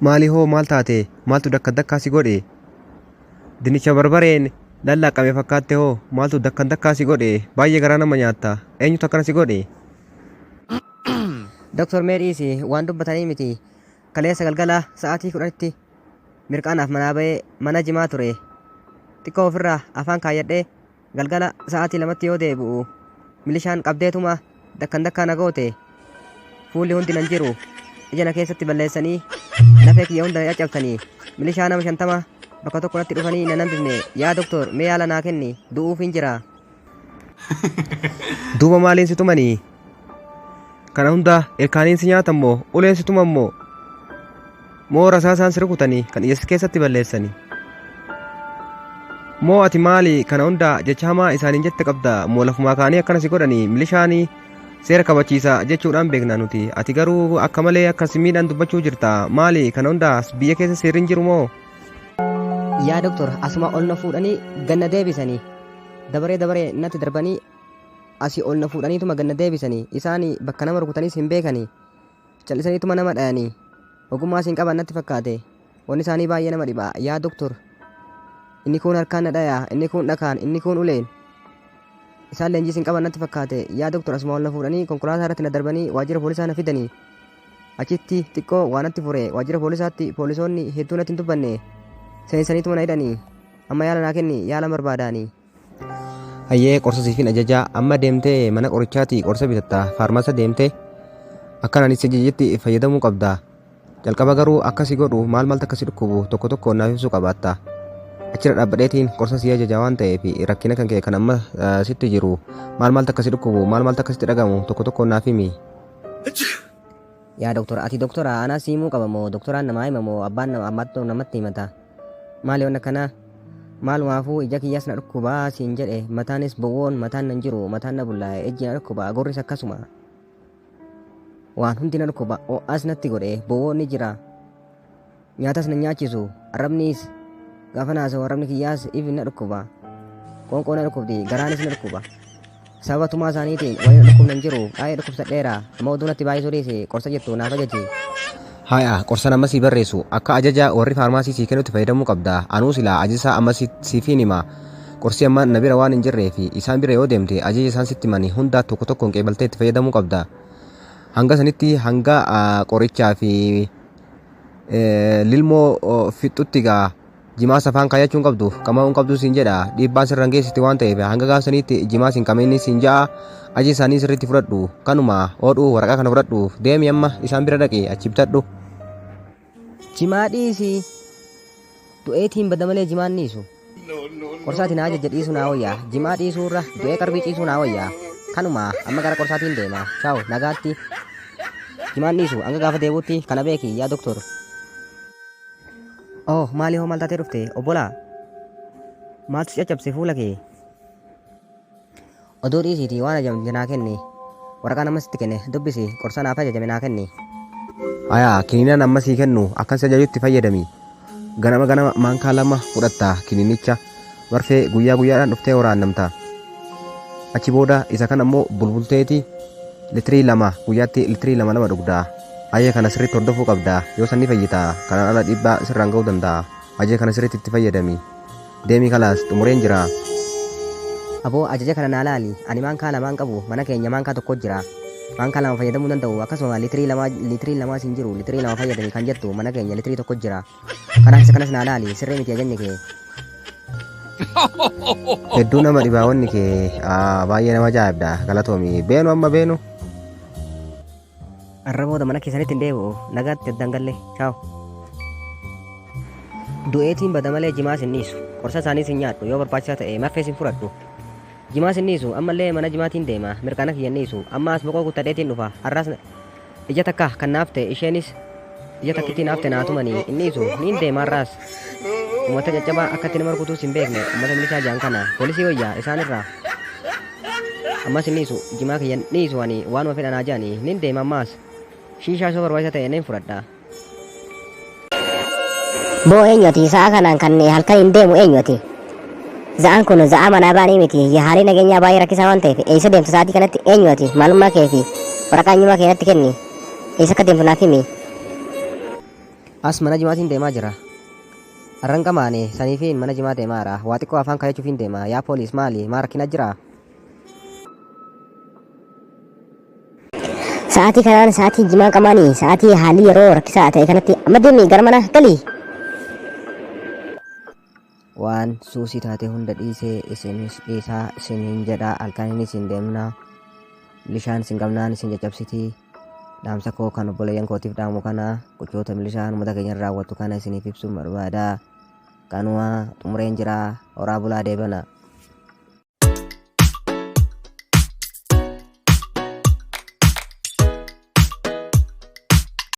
Maali hoo maal taate? Maaltu dakka si godhe? Dinicha barbareen lallaaqame fakkaatte hoo maaltu dakka si godhe? Baay'ee garaa nama nyaatta. Eenyutu akkana si godhe? Doktor Meedhiisi waan dubbatanii miti. Kaleessa galgala sa'aatii 10tti mirqaanaaf manaa ba'ee mana jimaa ture. Xiqqoo ofirraa afaan kaayyadhee galgala sa'aatii 2tti yoo deebi'u milishaan qabdeetuma dakka na goote. Fuulli hundi nan jiru. Ija na keessatti balleessanii lafee kiyya hunda caccabsanii milishaa nama 50 bakka tokko natti dhufanii nan hambifne. Yaa doktor mee yaala naa kenni du'uuf hin jira. Duuba maaliin si tumanii? Kana hunda ilkaaniin si nyaatan moo uleen si tuman moo rasaasaan si rukutanii kan ija keessatti balleessanii? Moo ati maali kana hunda jecha hamaa isaaniin jette qabda moo lafumaa kaanii akkana si godhanii milishaanii seera kabachiisa jechuudhaan beekna nuti. Ati garuu akka malee akkas miidhaan dubbachuu jirta. Maali kana hundaas biyya keessa seerri hin jiru moo? Yaa doktor asuma ol na fuudhanii ganna deebisanii dabaree natti darbanii asii ol na fuudhaniituma ganna deebisanii isaanii bakka nama rukutaniis hin beekanii callisaniituma nama dhayanii ogummaa siin qaban natti fakkaate wanni isaanii baay'ee nama dhiba. Yaa doktor inni kun harkaan na dhaya inni kun dhakaan inni kun uleen isaan leenjii siin qaban natti fakkaate. Yaa doktor asuma ol na fuudhanii konkolaataa irratti na darbanii waajjira poolisaa na fidanii achitti xiqqoo waan natti fure waajjira poolisaatti poolisoonni hedduu natti hin dubbanne seensaniituma na hidhanii amma yaala naa kenni yaala barbaadaanii. Hayyee qorsa siifin ajajaa amma deemtee mana qorichaati qorsa bitatta faarmaasa deemtee akkan ani si ajajetti fayyadamuu qabda. Jalqaba garuu akkasi godhu maaltu akkasi dhukkubu tokko tokko naaf ibsuu qabaatta. Achirra dhaabbadheetiin qorsa si ajajaa waan ta'eef rakkina kan kee kan amma sitti jiru maaltu akkasi dhukkubu maaltu akkasitti dhagamu tokko tokko naaf himi. Yaa doktora ati doktora anaa siimuu qaba moo doktoraan namaa hima moo abbaan namatti himata? Maali waan akkanaa? Maalumaafuu ija kiyyaas na dhukkubaa siin jedhe mataanis bowwoon mataan nan jiru mataan na bullaa'e ijji na dhukkuba gorris akkasuma waan hundi na dhukkuba ho'aas natti godhe bowwoon ni jira nyaatas na nyaachisu arrabniis gaafa naasa'u arrabni kiyyaas ifi na dhukkuba qoonqoo na dhukkubdi garaanis na dhukkuba sababa tumaa isaaniitiin wani na dhukkubna hin jiru baay'ee dhukkubsadheera amma oduu natti baay'isuu dhiise qorsa jettu naaf ajaji. Haya qorsa nama si barreessu akka ajaja warri faarmaasii sii kennutti fayyadamuu qabda. Anuu silaa ajaja amma siifin hima qorsi amma na bira waan hin jirree fi isaan bira yoo deemte ajaja isaan sitti himanii hundaa tokko tokkoon qeebaltee itti fayyadamuu qabda. Hanga sanitti hanga qorichaa fi lilmoo fixutti gaa jimaa safaan kaayachuun qabdu qamaa'uun qabdu siin jedha dhiibbaan sirraan geessiti waan ta'eef hanga gaaf sanitti jimaa siin kameenni siin ja'a ajaja isaanii sirriitti fudhadhu kanuma oodhuu waraqaa kana fudhadhu deemi amma isaan bira dhaqi achi bitadhu. Jimaa dhiisi du'eetiin bada malee jimaan dhiisu qorsaatiin ajaja dhiisu naa wayyaa jimaa dhiisuurra du'ee qarbii ciisuu naa wayyaa kanuma amma gara qorsaatiin deema chaawu nagaatti jimaan dhiisu hanga gaafa deebuutti kana beeki yaa doktor. Oh maali hoo maal taatee dhufte obbolaa maaltu si caccabse fuula kee? Oduu dhiisiitii waan ajajamte naa kenni waraqaa nama sitti kenne dubbisi qorsa naaf ajajame naa kenni. Ayaa kiniinaan amma sii kennu akkan si ajajutti fayyadami. Ganama maankaa 2 fudhatta kiniinicha marfee guyyaadhaan dhuftee waraannamta. Achi booda isa kan ammoo bulbulteeti litirii 2 guyyaatti litirii 2 dhugda. Ajee kana sirriitti hordofuu qabda yoo sanni fayyita kanaan ala dhiibbaa sirraan ga'uu danda'a. Ajee kana sirriitti itti fayyadami. Deemi kalaas xumureen jira. Aboo ajaja kana naa laali ani maankaa 2 qabu mana keenya maankaa 1 jira. Maankaa 2 fayyadamuu danda'u akkasuma litirii 2 siin jiru litirii 2 fayyadami kan jettu mana keenya litirii 1 jira. Kanaaf isa kanas naa laali sirrii miti ajajni kee. Hedduu nama dhibaawonni kee baay'ee nama ajaa'ibda galatoomi beenu amma beenu. Arra booda mana keessanitti hin deebi'u nagaatti addaan galle chaawu. Du'eetiin bada malee jimaa sin dhiisu qorsa isaanii sin nyaadhu yoo barbaachisaa ta'e marfee sin fudhadhu. Jimaa sin dhiisu ammallee mana jimaatiin deema mirqaana kiyyan dhiisu ammaas boqoo kuttadheetiin dhufa har'aas ija takka kan naaf ta'e isheenis ija takkitti naaf ta'e naatumanii hin dhiisu niin deema har'aas uummata caccabaa akkatti nama rukutuus hin beekne uummata milishaa jaan kana poolisii wayyaa isaanirraa ammas hin dhiisu jimaa kiyyan dhiisu ani waanuma fedhanaa jaanii niin deema ammaas shiishaa soo barbaachisaa ta'e niin fudhadha. Boo eenyuti sa'a kanaan kan halkan hin deemu eenyuti? Za'aan kun za'a manaa baanii miti haalli nageenyaa baay'ee rakkisaa waan ta'eef eessa deemtu sa'aatii kanatti eenyuti maalummaa kee fi waraqaa eenyummaa keenyatti kenni eessa akka deemtu naaf himi. As mana jimaatiin deemaa jira. Arran qamaane saniifiin mana jimaa deemaara. Waa xiqqoo afaan kayachuufiin deema. Yaa poolis maali? Maa rakkina jira? Sa'aatii kanaan sa'aatii jimaa qamaanii sa'aatii haalli yeroo rakkisaa ta'e kanatti amma deemi gara mana galii. Waan suusii taate hunda dhiisee isinis dhiisaa isiniin jedhaa halkan isin deemna. Milishaan isin qabnaan isin caccabsitii. Dhaamsa koo kan obboleeyyan kootiif dhaamu kana gochoota milishaan uummata keenya raawwattu kana isiniif ibsuun barbaada. Kanuma xumureen jira horaa bulaa deebana.